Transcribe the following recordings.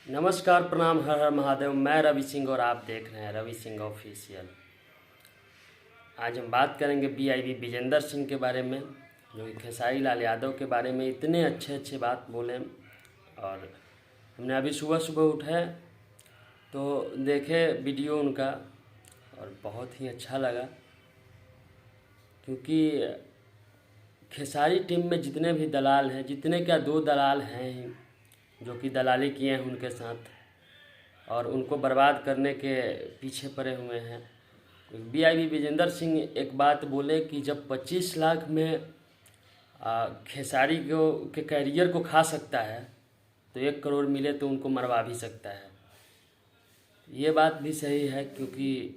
नमस्कार, प्रणाम, हर हर महादेव। मैं रवि सिंह और आप देख रहे हैं रवि सिंह ऑफिशियल। आज हम बात करेंगे बीआईबी विजेंदर सिंह के बारे में, जो कि खेसारी लाल यादव के बारे में इतने अच्छे बात बोले। और हमने अभी सुबह सुबह उठे तो देखे वीडियो उनका और बहुत ही अच्छा लगा, क्योंकि खेसारी टीम में जितने भी दलाल हैं, जितने क्या दो दलाल हैं ही जो कि दलाली किए हैं उनके साथ और उनको बर्बाद करने के पीछे पड़े हुए हैं। बीआईबी विजेंदर सिंह एक बात बोले कि जब 25 लाख में खेसारी के कैरियर को खा सकता है तो 1 करोड़ मिले तो उनको मरवा भी सकता है। ये बात भी सही है, क्योंकि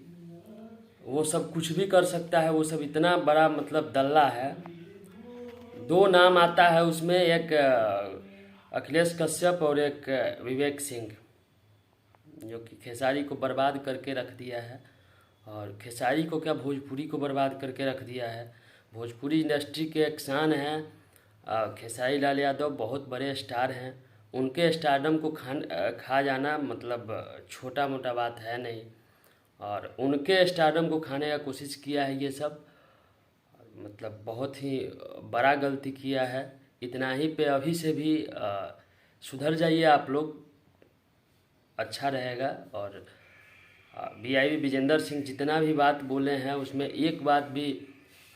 वो सब कुछ भी कर सकता है। वो सब इतना बड़ा मतलब दल्ला है। 2 नाम आता है उसमें, एक अखिलेश कश्यप और एक विवेक सिंह, जो कि खेसारी को बर्बाद करके रख दिया है। और खेसारी को क्या, भोजपुरी को बर्बाद करके रख दिया है। भोजपुरी इंडस्ट्री के एक शान हैं खेसारी लाल यादव, बहुत बड़े स्टार हैं। उनके स्टारडम को खा जाना मतलब छोटा मोटा बात है नहीं, और उनके स्टारडम को खाने का कोशिश किया है ये सब, मतलब बहुत ही बड़ा गलती किया है। इतना ही पे अभी से भी सुधर जाइए आप लोग, अच्छा रहेगा। और बीआईबी विजेंदर सिंह जितना भी बात बोले हैं उसमें एक बात भी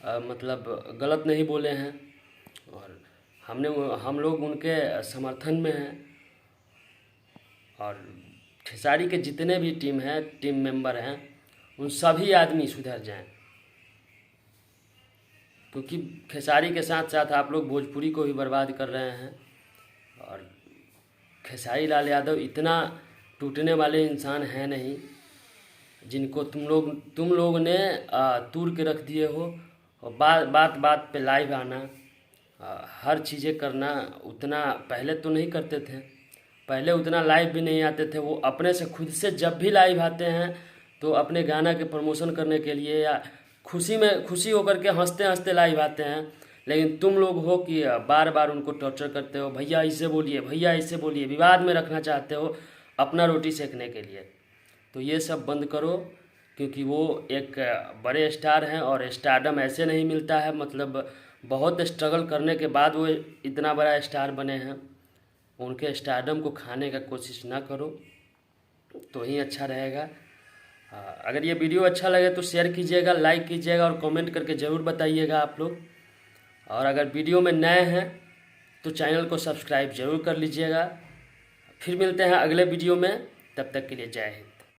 मतलब गलत नहीं बोले हैं, और हम लोग उनके समर्थन में हैं। और खेसारी के जितने भी टीम मेंबर हैं, उन सभी आदमी सुधर जाएं, क्योंकि खेसारी के साथ साथ आप लोग भोजपुरी को भी बर्बाद कर रहे हैं। और खेसारी लाल यादव इतना टूटने वाले इंसान हैं नहीं, जिनको तुम लोग ने तूर के रख दिए हो। और बात पे लाइव आना, हर चीज़ें करना, उतना पहले तो नहीं करते थे। पहले उतना लाइव भी नहीं आते थे। वो अपने से खुद से जब भी लाइव आते हैं तो अपने गाना के प्रमोशन करने के लिए या खुशी होकर के हंसते हंसते लाइव आते हैं। लेकिन तुम लोग हो कि बार बार उनको टॉर्चर करते हो, भैया इससे बोलिए, भैया इससे बोलिए, विवाद में रखना चाहते हो अपना रोटी सेकने के लिए। तो ये सब बंद करो, क्योंकि वो एक बड़े स्टार हैं और स्टारडम ऐसे नहीं मिलता है। मतलब बहुत स्ट्रगल करने के बाद वो इतना बड़ा स्टार बने हैं। उनके स्टारडम को खाने का कोशिश ना करो तो ही अच्छा रहेगा। अगर ये वीडियो अच्छा लगे तो शेयर कीजिएगा, लाइक कीजिएगा और कमेंट करके ज़रूर बताइएगा आप लोग। और अगर वीडियो में नए हैं तो चैनल को सब्सक्राइब ज़रूर कर लीजिएगा। फिर मिलते हैं अगले वीडियो में, तब तक के लिए जय हिंद।